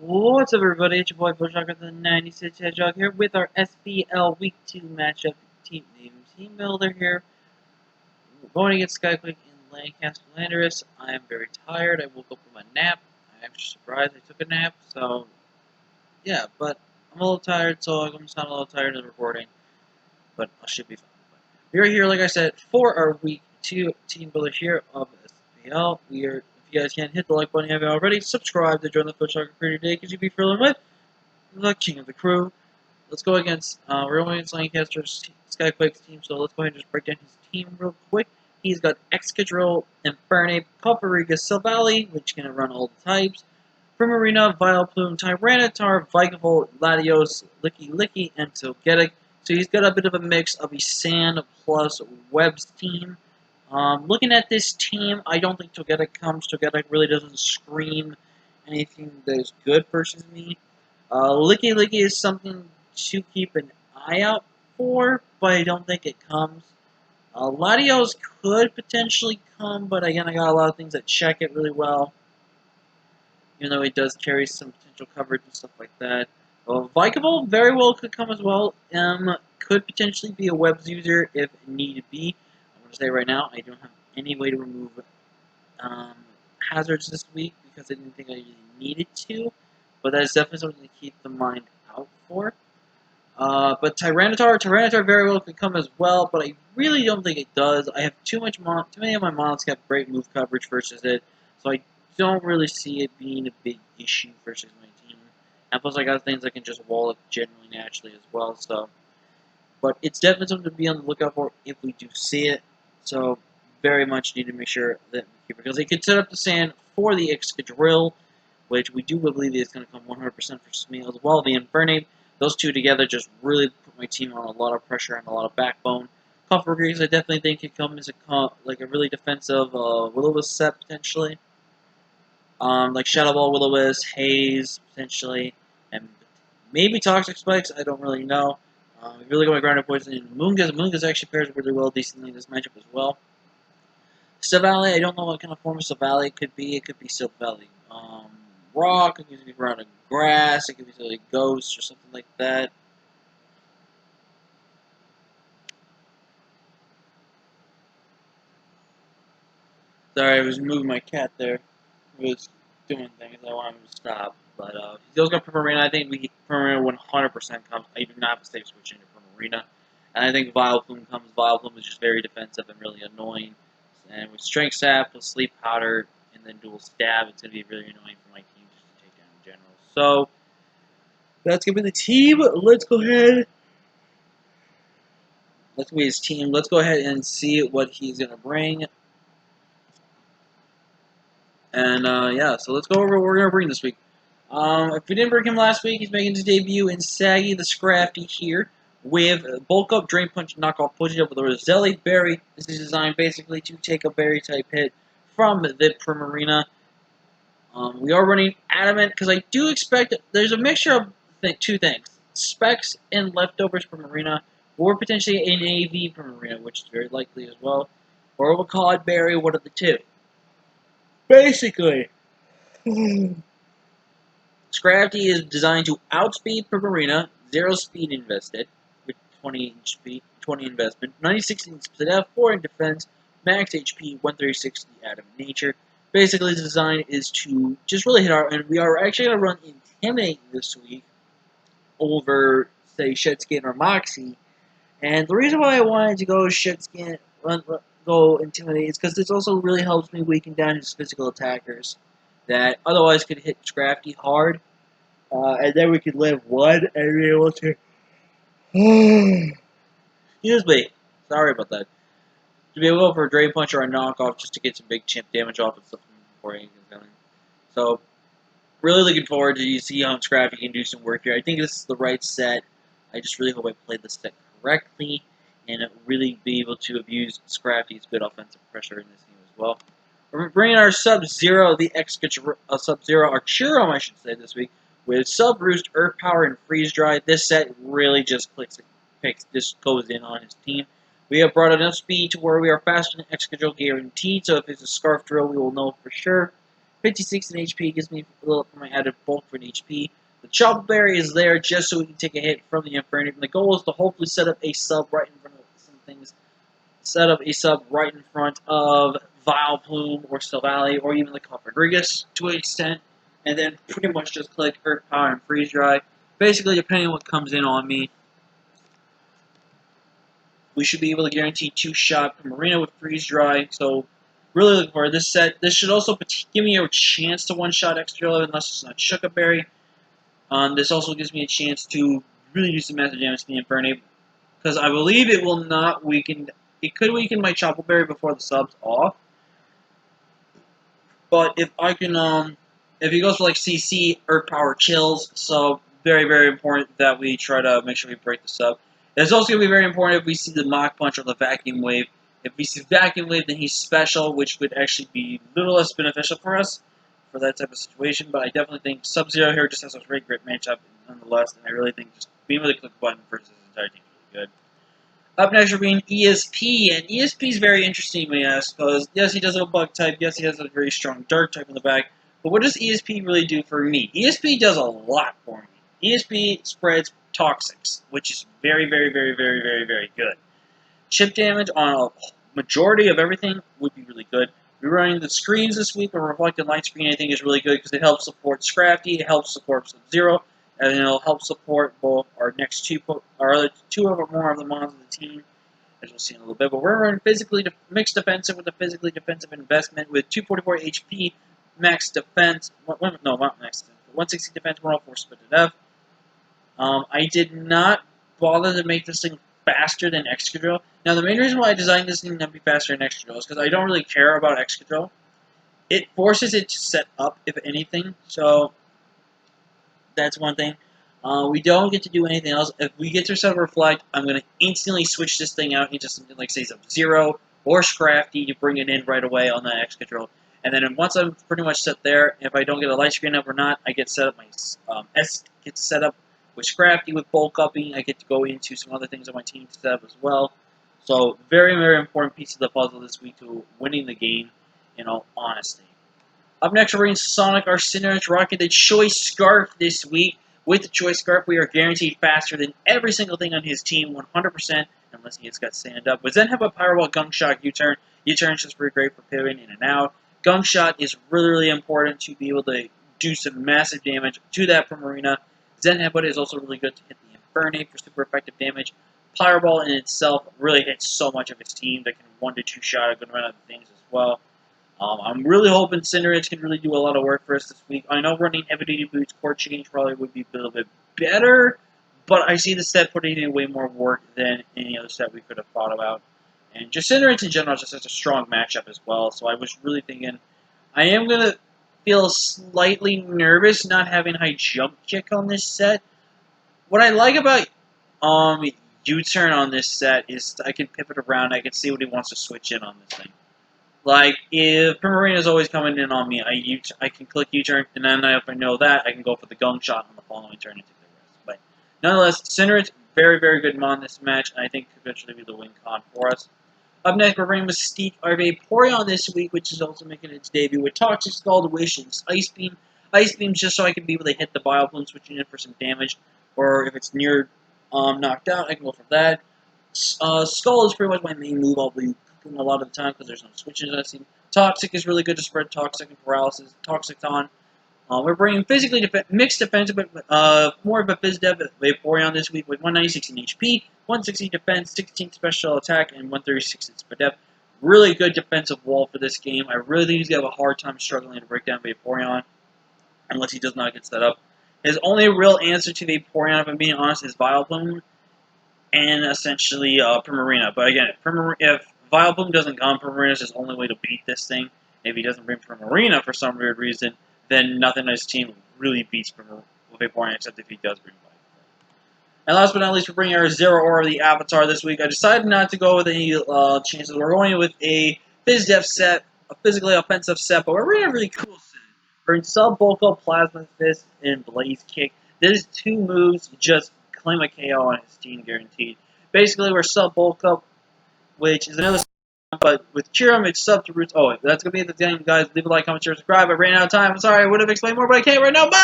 What's up, everybody? It's your boy Bushwhacker the 96 Hedgehog here with our SPL Week 2 matchup team name Teambuilder here. We're going against Skyquick in Lancaster Landers. I am very tired. I woke up from a nap. I'm actually surprised I took a nap, so yeah, but I'm a little tired, so I'm going to sound a little tired in the recording, but I should be fine. We are here, like I said, for our Week 2 Teambuilder here of SPL. If you guys can't hit the like button if you haven't already, subscribe to join the Bushwhacker crew today because you'll be feeling with the king of the crew. Let's go against, we're going against Lancaster's Skyquake's team, so let's go ahead and just break down his team real quick. He's got Excadrill, Infernape, Copperriga, Silvally, which can run all the types, Primarina, Vileplume, Tyranitar, Vikavolt, Latios, Licky Licky, and Togetic. So he's got a bit of a mix of a Sand plus Webs team. Looking at this team, I don't think Togetic comes. Togetic really doesn't scream anything that is good versus me. Licky Licky is something to keep an eye out for, but I don't think it comes. Latios could potentially come, but again, I got a lot of things that check it really well, even though it does carry some potential coverage and stuff like that. Vikavolt very well could come as well. Could potentially be a webs user if need be. I'm going to say right now, I don't have any way to remove um, hazards this week because I didn't think I really needed to, but that is definitely something to keep the mind out for. But Tyranitar very well could come as well, but I really don't think it does. I have too many of my models have great move coverage versus it, so I don't really see it being a big issue versus my team. And plus, I got things I can just wall it generally naturally as well. So, but it's definitely something to be on the lookout for if we do see it. So, very much need to make sure that we keep it because they could set up the sand for the Excadrill, which we do believe is going to come 100% for me as well. The Infernape, those two together just really put my team on a lot of pressure and a lot of backbone. Coffergreaves, I definitely think could come as like a really defensive Will-O-Wisp set potentially. Like Shadow Ball, Will-O-Wisp, Haze potentially, and maybe Toxic Spikes. I don't really know. Really going grounded poison and Moongas. Moongas actually pairs really well decently in this matchup as well. Silvally, I don't know what kind of form of Silvally it could be. It could be Silvally. Rock, it could be around a grass, it could be like ghost or something like that. Sorry, I was moving my cat there. He was doing things. I wanted him to stop. But he goes got Primarina. I think Primarina 100% comes. I do not have a safe switch into Primarina. And I think Vileplume comes. Vileplume is just very defensive and really annoying. And with Strength Sap, with Sleep Powder, and then Dual Stab, it's going to be really annoying for my team just to take down in general. So, that's going to be the team. Let's go ahead. Let's be his team. Let's go ahead and see what he's going to bring. And, yeah, so let's go over what we're going to bring this week. If we didn't bring him last week, he's making his debut in Saggy the Scrafty here with Bulk Up, Drain Punch, Knockoff, pushing up with a Roselli Berry. This is designed basically to take a Berry type hit from the Primarina. We are running Adamant because I do expect there's a mixture of two things: specs and leftovers Primarina, or potentially an AV Primarina, which is very likely as well, or a Cod Berry, one of the two. Basically, Scrafty is designed to outspeed Primarina, 0 speed invested, with 20 speed, 20 investment, 96 in speed, 4 in defense, max HP, 136 in the Adamant nature. Basically, the design is to just really hit our, and we are actually going to run Intimidate this week over, say, Shedskin or Moxie. And the reason why I wanted to go Shedskin, go Intimidate is because this also really helps me weaken down his physical attackers that otherwise could hit Scrafty hard. And then we could live one and be able to. Excuse me. Sorry about that. To be able to go for a Drain Punch or a knockoff just to get some big chimp damage off and stuff before he gets going. So, really looking forward to see how Scrappy can do some work here. I think this is the right set. I just really hope I played this set correctly and really be able to abuse Scrappy's good offensive pressure in this game as well. We're bringing our Sub-Zero, the Sub-Zero Archerum, I should say, this week, with Sub-Roost, Earth Power, and Freeze Dry. This set really just just goes in on his team. We have brought enough speed to where we are faster than Excadrill guaranteed, so if it's a Scarf Drill, we will know for sure. 56 in HP gives me a little for my added bulk for an HP. The Chopper Berry is there just so we can take a hit from the Inferno. And the goal is to hopefully set up a sub right in front of some things. Set up a sub right in front of Vileplume or Silvally or even the Rodriguez to an extent. And then pretty much just click Earth Power and Freeze Dry. Basically, depending on what comes in on me, we should be able to guarantee 2-shot from Marina with Freeze Dry. So, really looking forward to this set. This should also give me a chance to one-shot extra unless it's not Shuka Berry. This also gives me a chance to really do some massive damage to the Inferno, because I believe it will not weaken. It could weaken my Chopper Berry before the sub's off. But if I can, if he goes for like CC, Earth Power kills. So very, very important that we try to make sure we break the sub. It's also going to be very important if we see the Mach Punch or the Vacuum Wave. If we see Vacuum Wave, then he's special, which would actually be a little less beneficial for us for that type of situation. But I definitely think Sub-Zero here just has a great matchup nonetheless, and I really think just being able to click a button versus his entire team is really good. Up next, we're being ESP, and ESP is very interesting, we ask, because yes, he does have a bug type, yes, he has a very strong dark type in the back, but what does ESP really do for me? ESP does a lot for me. ESP spreads Toxics, which is very, very, very, very, very, very good. Chip damage on a majority of everything would be really good. We're running the screens this week, but Reflected Light Screen I think is really good because it helps support Scrafty, it helps support Sub-Zero, and it'll help support both our next our other two or more of the mons of the team, as you'll see in a little bit. But we're running mixed defensive with a physically defensive investment with 244 HP, max defense, no, not max defense, 160 defense, 104 split to death. I did not bother to make this thing faster than Excadrill. Now, the main reason why I designed this thing to be faster than Excadrill is because I don't really care about Excadrill. It forces it to set up, if anything, so that's one thing. We don't get to do anything else. If we get to set up Reflect, I'm going to instantly switch this thing out into something like, say, Sub-Zero or Scrafty to bring it in right away on that Excadrill. And then once I'm pretty much set there, if I don't get a light screen up or not, I get set up my S gets set up with Scrafty with bulk upping. I get to go into some other things on my team to set up as well. So very, very important piece of the puzzle this week to winning the game, in all honesty. Up next, we're bringing Sonic Arsenal rocking the Choice Scarf this week. With the Choice Scarf, we are guaranteed faster than every single thing on his team, 100%, unless he has got stand up. But then have a Powerball Gunk Shot U-turn. U-turn is just pretty great for pivoting in and out. Gunk Shot is really, really important to be able to do some massive damage to that Primarina. Zen Headbutt is also really good to hit the Infernape for super effective damage. Fireball in itself really hits so much of his team that can 1-2 shot a good amount of things as well. I'm really hoping Cinderace can really do a lot of work for us this week. I know running Heavy Duty Boots Core Change probably would be a little bit better, but I see the set putting in way more work than any other set we could have thought about. And just Cinderace in general is just such a strong matchup as well, so I was really thinking I am going to feel slightly nervous not having high jump kick on this set. What I like about U-turn on this set is I can pivot around, I can see what he wants to switch in on this thing. Like, if Primarina is always coming in on me, I can click U-turn, and then if I know that, I can go for the Gunk Shot on the following turn and take the rest. But nonetheless, Cinderace, very, very good mon this match, and I think could eventually be the win con for us. Up next, we're bringing Mystique our Vaporeon this week, which is also making its debut with Toxic Scald, Wish, and Ice Beam. Ice Beam just so I can be able to hit the Vileplume, switching in for some damage, or if it's near knocked out, I can go for that. Skull is pretty much my main move. I'll be cooking a lot of the time because there's no switches I've seen. Toxic is really good to spread Toxic and Paralysis. Toxic on. We're bringing physically mixed defense, but more of a phys dev Vaporeon this week with 196 in HP, 160 defense, 16 special attack, and 136 in speed dev. Really good defensive wall for this game. I really think he's going to have a hard time struggling to break down Vaporeon unless he does not get set up. His only real answer to Vaporeon, if I'm being honest, is Vileplume and essentially Primarina. But again, if Vileplume doesn't come, Primarina is his only way to beat this thing. If he doesn't bring Primarina for some weird reason, then nothing on his team really beats Vaporeon except if he does bring Vileplume. And last but not least, we're bringing our Zero Aura, the Avatar, this week. I decided not to go with any chances. We're going with a Phys-Def set, a physically offensive set, but we're bringing a really cool set. We're in Sub Bulko, Plasma Fist, and Blaze Kick. There's two moves, just claim a KO on his team guaranteed. Basically, we're Sub Bulk Up, which is another but with Cheerum, it's sub to Roots. Oh, that's going to be the end, guys. Leave a like, comment, share, subscribe. I ran out of time. I'm sorry, I would have explained more, but I can't right now. Bye!